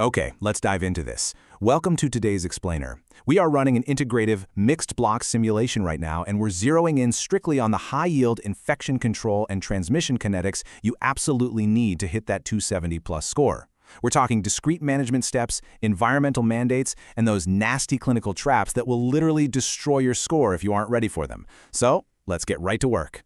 Okay, let's dive into this. Welcome to today's explainer. We are running an integrative mixed block simulation right now, and we're zeroing in strictly on the high-yield infection control and transmission kinetics you absolutely need to hit that 270 plus score. We're talking discrete management steps, environmental mandates, and those nasty clinical traps that will literally destroy your score if you aren't ready for them. So, let's get right to work.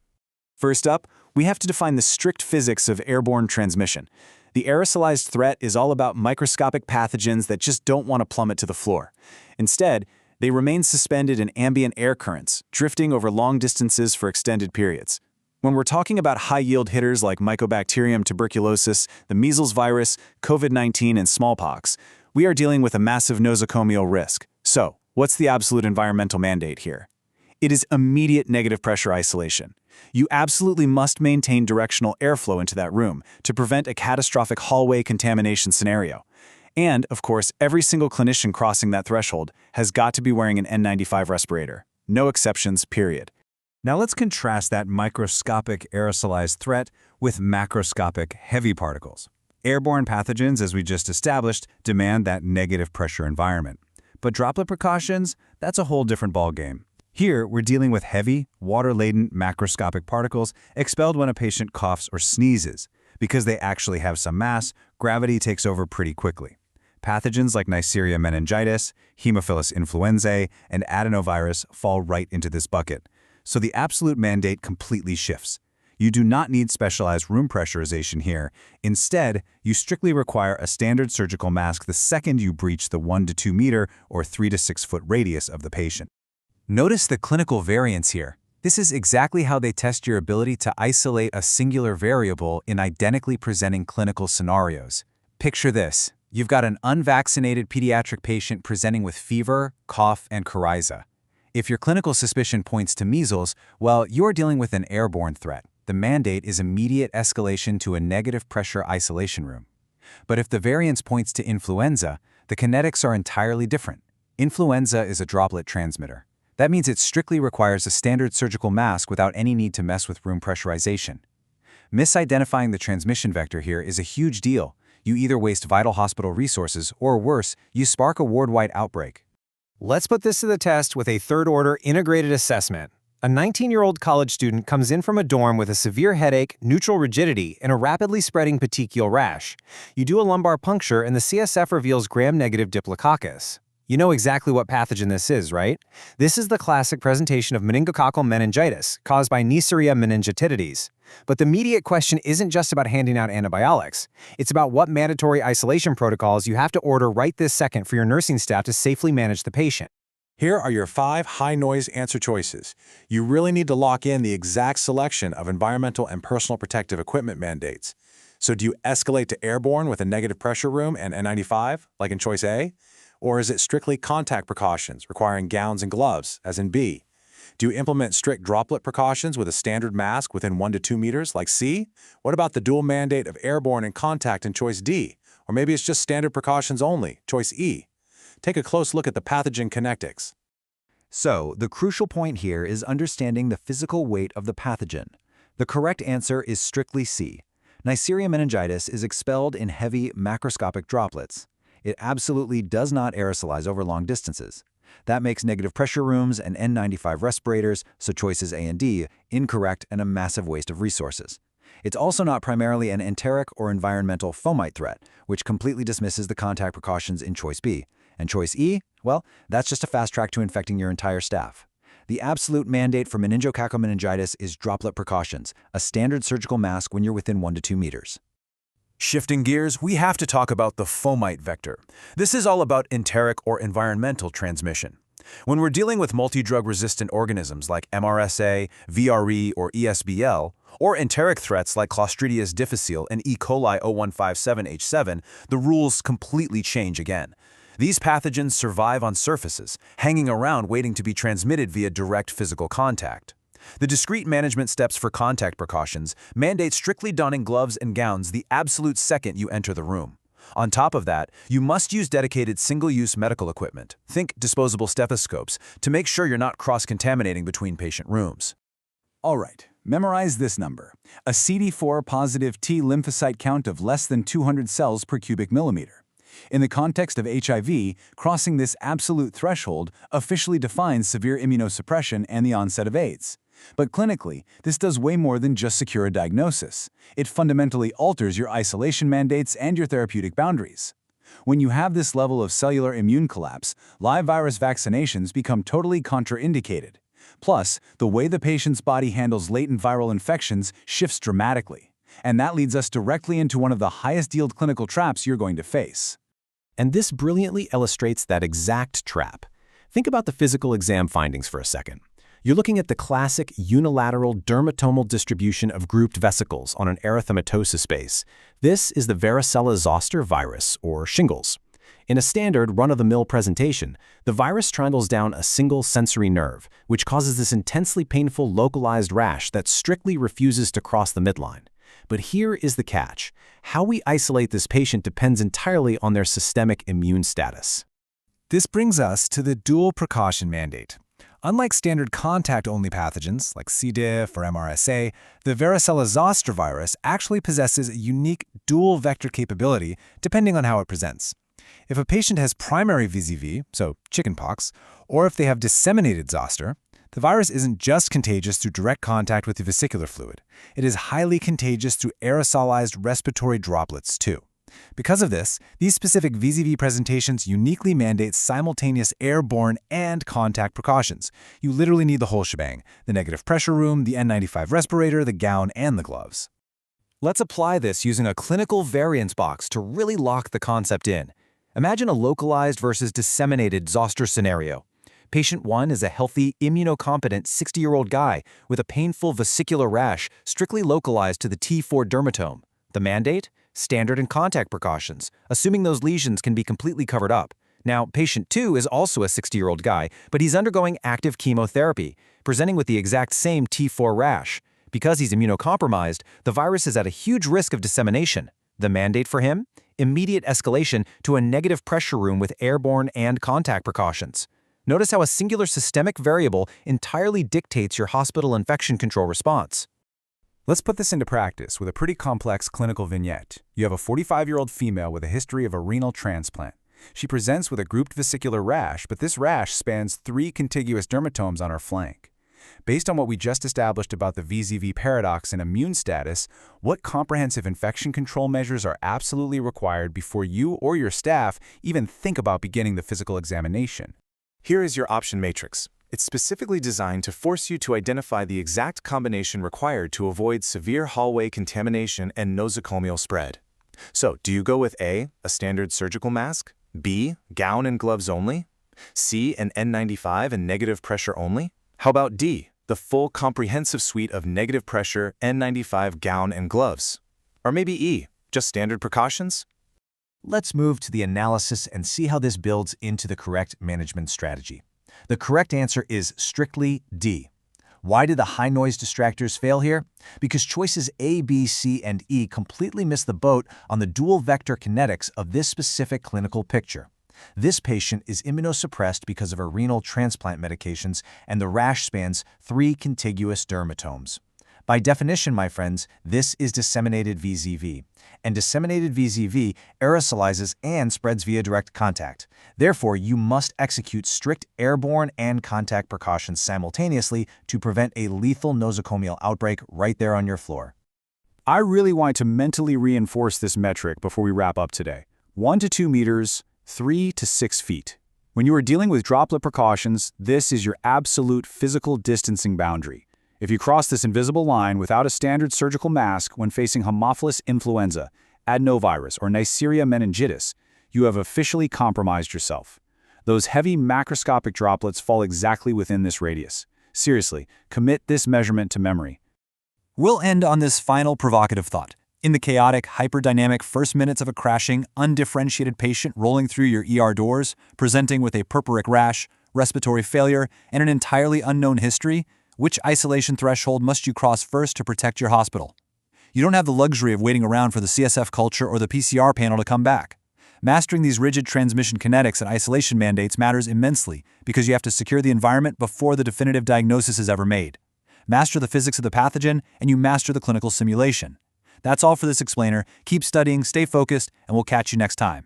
First up, we have to define the strict physics of airborne transmission. The aerosolized threat is all about microscopic pathogens that just don't want to plummet to the floor. Instead, they remain suspended in ambient air currents, drifting over long distances for extended periods. When we're talking about high-yield hitters like Mycobacterium tuberculosis, the measles virus, COVID-19, and smallpox, we are dealing with a massive nosocomial risk. So, what's the absolute environmental mandate here? It is immediate negative pressure isolation. You absolutely must maintain directional airflow into that room to prevent a catastrophic hallway contamination scenario. And, of course, every single clinician crossing that threshold has got to be wearing an N95 respirator. No exceptions, period. Now let's contrast that microscopic aerosolized threat with macroscopic heavy particles. Airborne pathogens, as we just established, demand that negative pressure environment. But droplet precautions, that's a whole different ballgame. Here, we're dealing with heavy, water-laden macroscopic particles expelled when a patient coughs or sneezes. Because they actually have some mass, gravity takes over pretty quickly. Pathogens like Neisseria meningitis, Haemophilus influenzae, and adenovirus fall right into this bucket. So the absolute mandate completely shifts. You do not need specialized room pressurization here. Instead, you strictly require a standard surgical mask the second you breach the 1 to 2 meter or 3 to 6 foot radius of the patient. Notice the clinical variance here. This is exactly how they test your ability to isolate a singular variable in identically presenting clinical scenarios. Picture this. You've got an unvaccinated pediatric patient presenting with fever, cough, and coryza. If your clinical suspicion points to measles, well, you're dealing with an airborne threat. The mandate is immediate escalation to a negative pressure isolation room. But if the variance points to influenza, the kinetics are entirely different. Influenza is a droplet transmitter. That means it strictly requires a standard surgical mask without any need to mess with room pressurization. Misidentifying the transmission vector here is a huge deal. You either waste vital hospital resources, or worse, you spark a ward-wide outbreak. Let's put this to the test with a third-order integrated assessment. A 19-year-old college student comes in from a dorm with a severe headache, neutral rigidity, and a rapidly spreading petechial rash. You do a lumbar puncture and the CSF reveals gram-negative Diplococcus. You know exactly what pathogen this is, right? This is the classic presentation of meningococcal meningitis caused by Neisseria meningitidis. But the immediate question isn't just about handing out antibiotics. It's about what mandatory isolation protocols you have to order right this second for your nursing staff to safely manage the patient. Here are your 5 high-noise answer choices. You really need to lock in the exact selection of environmental and personal protective equipment mandates. So do you escalate to airborne with a negative pressure room and N95, like in choice A? Or is it strictly contact precautions, requiring gowns and gloves, as in B? Do you implement strict droplet precautions with a standard mask within 1 to 2 meters, like C? What about the dual mandate of airborne and contact in choice D? Or maybe it's just standard precautions only, choice E? Take a close look at the pathogen kinetics. So, the crucial point here is understanding the physical weight of the pathogen. The correct answer is strictly C. Neisseria meningitis is expelled in heavy macroscopic droplets. It absolutely does not aerosolize over long distances. That makes negative pressure rooms and N95 respirators, so choices A and D, incorrect and a massive waste of resources. It's also not primarily an enteric or environmental fomite threat, which completely dismisses the contact precautions in choice B. And choice E, well, that's just a fast track to infecting your entire staff. The absolute mandate for meningococcal meningitis is droplet precautions, a standard surgical mask when you're within 1 to 2 meters. Shifting gears, we have to talk about the fomite vector. This is all about enteric or environmental transmission. When we're dealing with multi-drug-resistant organisms like MRSA, VRE, or ESBL, or enteric threats like Clostridium difficile and E. coli 0157H7, the rules completely change again. These pathogens survive on surfaces, hanging around waiting to be transmitted via direct physical contact. The discrete management steps for contact precautions mandate strictly donning gloves and gowns the absolute second you enter the room. On top of that, you must use dedicated single-use medical equipment, think disposable stethoscopes, to make sure you're not cross-contaminating between patient rooms. All right, memorize this number. A CD4 positive T lymphocyte count of less than 200 cells per cubic millimeter. In the context of HIV, crossing this absolute threshold officially defines severe immunosuppression and the onset of AIDS. But clinically, this does way more than just secure a diagnosis. It fundamentally alters your isolation mandates and your therapeutic boundaries. When you have this level of cellular immune collapse, live virus vaccinations become totally contraindicated. Plus, the way the patient's body handles latent viral infections shifts dramatically. And that leads us directly into one of the highest-yield clinical traps you're going to face. And this brilliantly illustrates that exact trap. Think about the physical exam findings for a second. You're looking at the classic unilateral dermatomal distribution of grouped vesicles on an erythematosus base. This is the varicella-zoster virus, or shingles. In a standard run-of-the-mill presentation, the virus triangles down a single sensory nerve, which causes this intensely painful localized rash that strictly refuses to cross the midline. But here is the catch. How we isolate this patient depends entirely on their systemic immune status. This brings us to the dual precaution mandate. Unlike standard contact-only pathogens like C. diff or MRSA, the varicella-zoster virus actually possesses a unique dual vector capability depending on how it presents. If a patient has primary VZV, so chickenpox, or if they have disseminated zoster, the virus isn't just contagious through direct contact with the vesicular fluid. It is highly contagious through aerosolized respiratory droplets too. Because of this, these specific VZV presentations uniquely mandate simultaneous airborne and contact precautions. You literally need the whole shebang: the negative pressure room, the N95 respirator, the gown, and the gloves. Let's apply this using a clinical variance box to really lock the concept in. Imagine a localized versus disseminated zoster scenario. Patient 1 is a healthy, immunocompetent 60-year-old guy with a painful vesicular rash strictly localized to the T4 dermatome. The mandate? Standard and contact precautions, assuming those lesions can be completely covered up. Now, patient 2 is also a 60-year-old guy, but he's undergoing active chemotherapy, presenting with the exact same T4 rash. Because he's immunocompromised, the virus is at a huge risk of dissemination. The mandate for him? Immediate escalation to a negative pressure room with airborne and contact precautions. Notice how a singular systemic variable entirely dictates your hospital infection control response. Let's put this into practice with a pretty complex clinical vignette. You have a 45-year-old female with a history of a renal transplant. She presents with a grouped vesicular rash, but this rash spans 3 contiguous dermatomes on her flank. Based on what we just established about the VZV paradox and immune status, what comprehensive infection control measures are absolutely required before you or your staff even think about beginning the physical examination? Here is your option matrix. It's specifically designed to force you to identify the exact combination required to avoid severe hallway contamination and nosocomial spread. So, do you go with A, a standard surgical mask, B, gown and gloves only, C, an N95 and negative pressure only? How about D, the full comprehensive suite of negative pressure, N95 gown and gloves? Or maybe E, just standard precautions? Let's move to the analysis and see how this builds into the correct management strategy. The correct answer is strictly D. Why did the high-noise distractors fail here? Because choices A, B, C, and E completely miss the boat on the dual vector kinetics of this specific clinical picture. This patient is immunosuppressed because of her renal transplant medications, and the rash spans 3 contiguous dermatomes. By definition, my friends, this is disseminated VZV, and disseminated VZV aerosolizes and spreads via direct contact. Therefore, you must execute strict airborne and contact precautions simultaneously to prevent a lethal nosocomial outbreak right there on your floor. I really want to mentally reinforce this metric before we wrap up today. 1 to 2 meters, 3 to 6 feet. When you are dealing with droplet precautions, this is your absolute physical distancing boundary. If you cross this invisible line without a standard surgical mask when facing Haemophilus influenza, adenovirus, or Neisseria meningitis, you have officially compromised yourself. Those heavy macroscopic droplets fall exactly within this radius. Seriously, commit this measurement to memory. We'll end on this final provocative thought. In the chaotic, hyperdynamic first minutes of a crashing, undifferentiated patient rolling through your ER doors, presenting with a purpuric rash, respiratory failure, and an entirely unknown history, which isolation threshold must you cross first to protect your hospital? You don't have the luxury of waiting around for the CSF culture or the PCR panel to come back. Mastering these rigid transmission kinetics and isolation mandates matters immensely because you have to secure the environment before the definitive diagnosis is ever made. Master the physics of the pathogen, and you master the clinical simulation. That's all for this explainer. Keep studying, stay focused, and we'll catch you next time.